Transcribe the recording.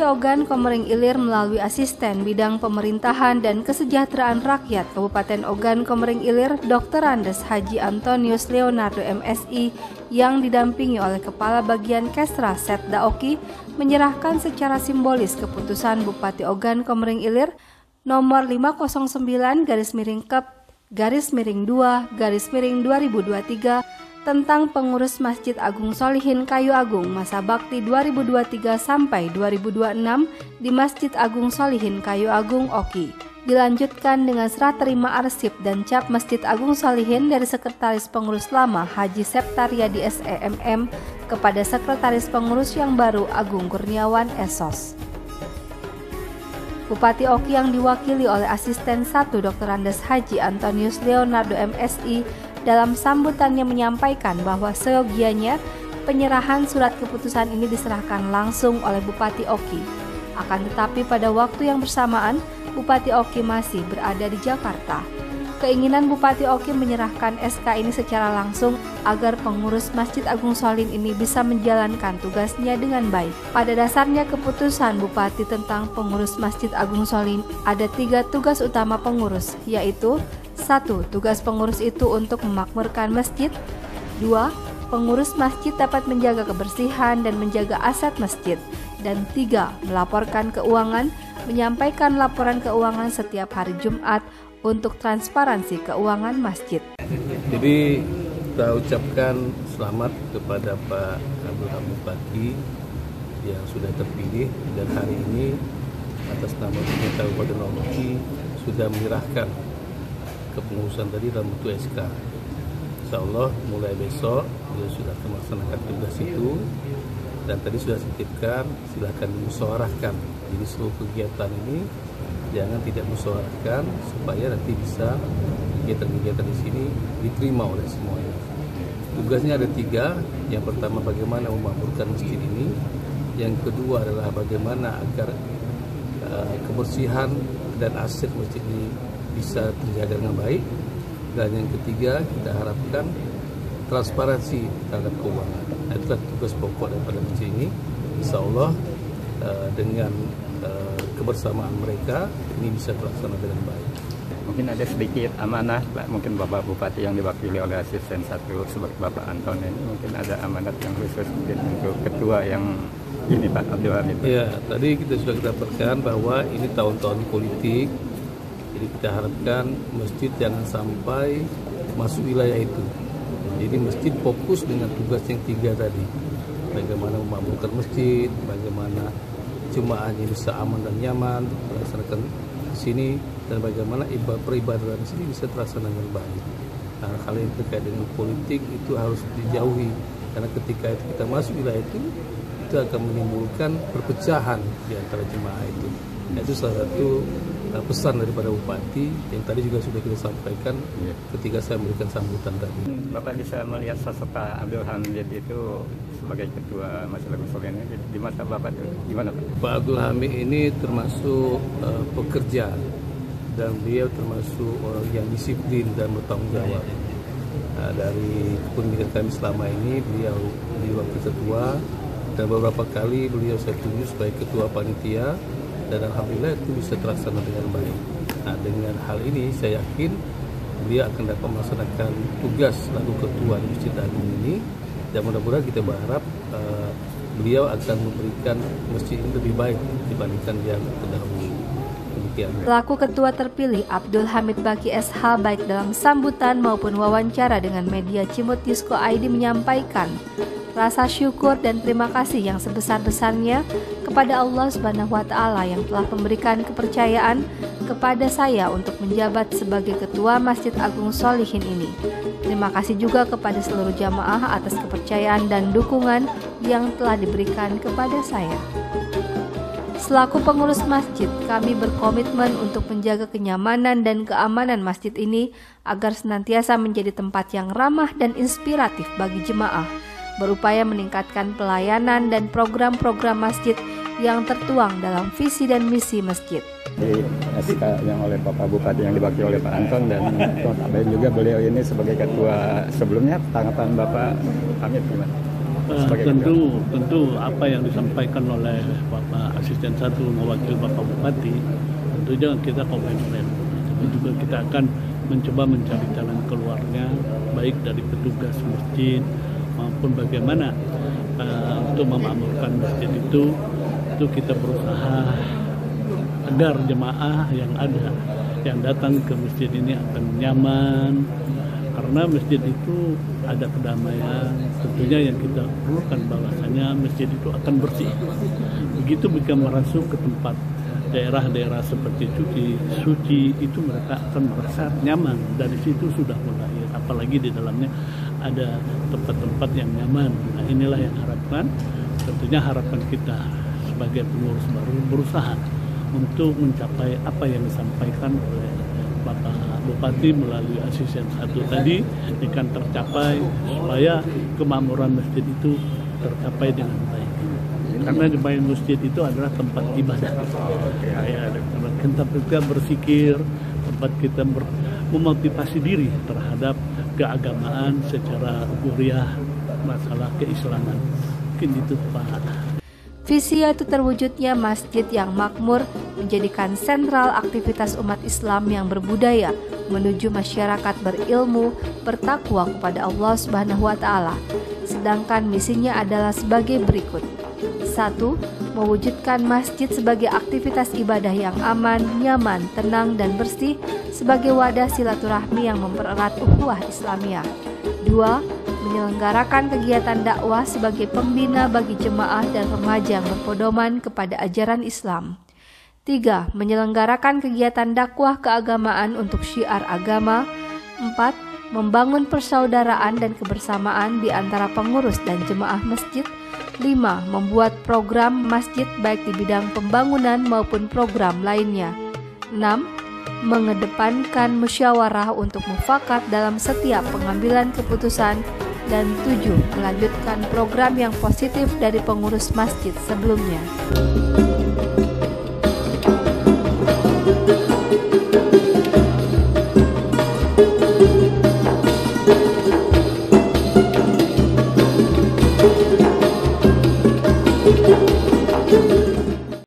Ogan Komering Ilir melalui Asisten Bidang Pemerintahan dan Kesejahteraan Rakyat Kabupaten Ogan Komering Ilir, Dr. Andes Haji Antonius Leonardo MSI yang didampingi oleh Kepala Bagian Kesra Setda Oki menyerahkan secara simbolis keputusan Bupati Ogan Komering Ilir nomor 509/2/2023 tentang pengurus Masjid Agung Sholihin Kayu Agung masa bakti 2023 sampai 2026 di Masjid Agung Sholihin Kayu Agung Oki. Dilanjutkan dengan serah terima arsip dan cap Masjid Agung Sholihin dari Sekretaris Pengurus Lama Haji Septaryadi SEMM kepada Sekretaris Pengurus yang baru Agung Kurniawan Esos. Bupati Oki yang diwakili oleh Asisten 1 Dr. Andes Haji Antonius Leonardo MSI dalam sambutannya menyampaikan bahwa seyogianya penyerahan surat keputusan ini diserahkan langsung oleh Bupati Oki. Akan tetapi pada waktu yang bersamaan, Bupati Oki masih berada di Jakarta. Keinginan Bupati Oki menyerahkan SK ini secara langsung agar pengurus Masjid Agung Sholihin ini bisa menjalankan tugasnya dengan baik. Pada dasarnya keputusan Bupati tentang pengurus Masjid Agung Sholihin ada 3 tugas utama pengurus, yaitu 1. Tugas pengurus itu untuk memakmurkan masjid. 2. Pengurus masjid dapat menjaga kebersihan dan menjaga aset masjid. Dan 3. Melaporkan keuangan, menyampaikan laporan keuangan setiap hari Jumat untuk transparansi keuangan masjid. Jadi kita ucapkan selamat kepada Pak Abdul Hamid Baki yang sudah terpilih dan hari ini atas nama pemerintah Kabupaten Oki sudah menyerahkan kepengurusan tadi dalam bentuk SK. Insya Allah mulai besok dia sudah akan melaksanakan tugas itu dan tadi sudah dititipkan silakan dimusyawarahkan. Jadi seluruh kegiatan ini jangan tidak musyawarahkan supaya nanti bisa kegiatan-kegiatan di sini diterima oleh semuanya. Tugasnya ada 3. Yang pertama bagaimana memakmurkan masjid ini. Yang kedua adalah bagaimana agar kebersihan dan aset masjid ini bisa terjaga dengan baik, dan yang ketiga kita harapkan transparansi terhadap keuangan. Itulah tugas pokok daripada masjid ini. Insya Allah dengan kebersamaan mereka ini bisa terlaksana dengan baik. Mungkin ada sedikit amanah Pak, mungkin Bapak Bupati yang diwakili oleh Asisten 1 sebagai Bapak Anton ini mungkin ada amanat yang khusus mungkin untuk ketua yang ini Pak Abdul Hamid. Ya, tadi kita sudah dapatkan bahwa ini tahun-tahun politik. Jadi kita harapkan masjid jangan sampai masuk wilayah itu. Jadi masjid fokus dengan tugas yang 3 tadi. Bagaimana memakmurkan masjid, bagaimana jemaahnya bisa aman dan nyaman melaksanakan di sini, dan bagaimana peribadatan di sini bisa terlaksana dengan baik. Nah, hal yang terkait dengan politik itu harus dijauhi karena ketika itu kita masuk wilayah itu akan menimbulkan perpecahan di antara jemaah itu. Nah, itu salah satu pesan daripada Bupati yang tadi juga sudah kita sampaikan ketika saya memberikan sambutan tadi. Bapak bisa melihat sosok Pak Abdul Hamid itu sebagai ketua Masjid Agung Sholihin di mata Bapak itu gimana Pak? Pak Abdul Hamid ini termasuk pekerja dan beliau termasuk orang yang disiplin dan bertanggung jawab. Nah, dari kepemimpinan kami selama ini beliau di wakil ketua dan beberapa kali beliau saya tunjuk sebagai ketua panitia. Dan alhamdulillah itu bisa terlaksana dengan baik. Nah, dengan hal ini saya yakin beliau akan dapat melaksanakan tugas selaku ketua di Masjid Agung ini, dan mudah-mudahan kita berharap beliau akan memberikan masjid ini lebih baik dibandingkan yang terdahulu. Selaku ketua terpilih, Abdul Hamid Baki SH baik dalam sambutan maupun wawancara dengan media Cimut Yusko ID menyampaikan rasa syukur dan terima kasih yang sebesar-besarnya kepada Allah Subhanahu wa Ta'ala yang telah memberikan kepercayaan kepada saya untuk menjabat sebagai Ketua Masjid Agung Sholihin ini. Terima kasih juga kepada seluruh jamaah atas kepercayaan dan dukungan yang telah diberikan kepada saya. Selaku pengurus masjid, kami berkomitmen untuk menjaga kenyamanan dan keamanan masjid ini agar senantiasa menjadi tempat yang ramah dan inspiratif bagi jemaah, berupaya meningkatkan pelayanan dan program-program masjid yang tertuang dalam visi dan misi masjid. Di SK yang oleh Bapak Bupati yang diwakili oleh Pak Anton dan juga beliau ini sebagai ketua sebelumnya, tanggapan Bapak Hamid gimana? Tentu apa yang disampaikan oleh Bapak Asisten 1 mewakili Bapak Bupati, tentunya kita komitmen. Tapi juga kita akan mencoba mencari jalan keluarnya, baik dari petugas masjid maupun bagaimana untuk memakmurkan masjid itu kita berusaha agar jemaah yang ada yang datang ke masjid ini akan nyaman, karena masjid itu ada kedamaian. Tentunya yang kita perlukan bahwasanya masjid itu akan bersih. Begitu mereka masuk ke tempat daerah-daerah seperti suci itu mereka akan merasa nyaman. Dari situ sudah mulai, apalagi di dalamnya ada tempat-tempat yang nyaman. Nah, inilah yang tentunya harapan kita sebagai pengurus baru berusaha untuk mencapai apa yang disampaikan oleh Bapak Bupati melalui Asisten 1 tadi akan tercapai, supaya kemakmuran masjid itu tercapai dengan baik. Karena di masjid itu adalah tempat ibadah. Tempat kita bersikir, tempat kita memotivasi diri terhadap keagamaan secara guriah, masalah keislaman. Mungkin itu Pak. Visi yaitu terwujudnya masjid yang makmur menjadikan sentral aktivitas umat Islam yang berbudaya menuju masyarakat berilmu, bertakwa kepada Allah Subhanahu wa taala. Sedangkan misinya adalah sebagai berikut. 1. Mewujudkan masjid sebagai aktivitas ibadah yang aman, nyaman, tenang, dan bersih sebagai wadah silaturahmi yang mempererat ukhuwah Islamiyah. 2. Menyelenggarakan kegiatan dakwah sebagai pembina bagi jemaah dan remaja yang berpedoman kepada ajaran Islam. 3. Menyelenggarakan kegiatan dakwah keagamaan untuk syiar agama. 4. Membangun persaudaraan dan kebersamaan di antara pengurus dan jemaah masjid. 5. Membuat program masjid baik di bidang pembangunan maupun program lainnya. 6. Mengedepankan musyawarah untuk mufakat dalam setiap pengambilan keputusan. Dan 7. Melanjutkan program yang positif dari pengurus masjid sebelumnya.